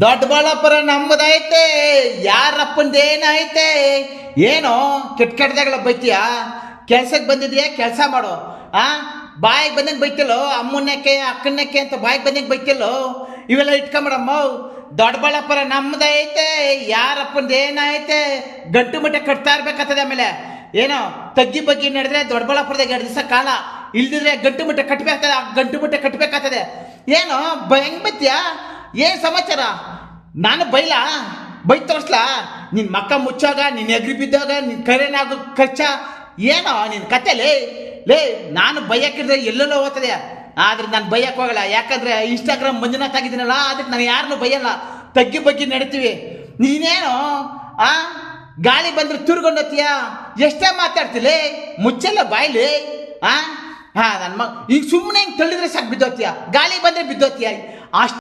ದೊಡ್ಡಬಳ್ಳಾಪುರ ನಮ್ಮದೈತೆ, ಯಾರಪ್ಪಂದೇನೈತೆ? ಏನೋ ಕೆಟ್ಟ ಕೆಟ್ಟದಾಗಲ ಬೈತೀಯ? ಕೆಲ್ಸಕ್ಕೆ ಬಂದಿದ್ಯಾ, ಕೆಲಸ ಮಾಡು. ಬಾಯಿಗೆ ಬಂದಂಗೆ ಬೈತಿಲ್ಲೋ, ಅಮ್ಮನಕ್ಕೆ ಅಕ್ಕನಕ್ಕೆ ಅಂತ ಬಾಯಿಗೆ ಬಂದಂಗೆ ಬೈತಿಲ್ಲೋ. ಇವೆಲ್ಲ ಇಟ್ಕೊಂಬಿಡಮ್ಮ. ದೊಡ್ಡಬಳ್ಳಾಪುರ ನಮ್ಮದೈತೆ, ಯಾರಪ್ಪಂದೇನೈತೆ? ಗಂಟು ಮಟ್ಟ ಕಟ್ತಾ ಇರ್ಬೇಕಾಗ್ತದೆ. ಆಮೇಲೆ ಏನೋ ತಗ್ಗಿ ಬಗ್ಗಿ ನಡೆದ್ರೆ ದೊಡ್ಡಬಳ್ಳಾಪುರದಾಗ 2 ದಿವಸ ಕಾಲ, ಇಲ್ದಿದ್ರೆ ಗಂಟು ಮಟ್ಟ ಕಟ್ಟಬೇಕಾಗ್ತದೆ. ಆ ಗಂಟು ಮಟ್ಟ ಕಟ್ಟಬೇಕಾಗ್ತದೆ. ಏನೋ ಹೆಂಗ್ ಬೈತೀಯ? ಏನು ಸಮಾಚಾರ? ನಾನು ಬೈ ತೋರಿಸ್ಲಾ? ನಿನ್ನ ಮಕ್ಕ ಮುಚ್ಚಾಗ, ನಿನ್ನ ಎಗ್ರಿ ಬಿದ್ದಾಗ, ನಿನ್ನ ಕರೆನಾಗ ಖರ್ಚ ಏನೋ ನಿನ್ನ ಕತೆಲೇ. ನಾನು ಬೈಯಕ್ಕಿದ್ರೆ ಎಲ್ಲೆಲ್ಲೋ ಹೋಗ್ತದೆ, ಆದ್ರೆ ನಾನು ಬೈಯಕ್ಕೆ ಹೋಗಲ್ಲ. ಯಾಕಂದ್ರೆ ಇನ್ಸ್ಟಾಗ್ರಾಮ್ ಮಂಜುನಾಥ್ ಆಗಿದ್ದೀನಲ್ಲ, ಅದಕ್ಕೆ ನಾನು ಯಾರನ್ನೂ ಬೈಯಲ್ಲ. ತಗ್ಗಿ ಬಗ್ಗಿ ನಡಿತೀವಿ. ನೀನೇನು ಗಾಳಿ ಬಂದ್ರೆ ತುರ್ಗೊಂಡೋತೀಯ? ಎಷ್ಟೇ ಮಾತಾಡ್ತಿಲಿ, ಮುಚ್ಚಲ್ಲ ಬಾಯ್ಲಿ. ನನ್ನ ಈಗ ಸುಮ್ಮನೆ ಹಿಂಗೆ ತಳ್ಳಿದ್ರೆ ಸಾಕು ಬಿದ್ದೋತೀಯ, ಗಾಳಿ ಬಂದರೆ ಬಿದ್ದೋತೀಯ ಅಷ್ಟು.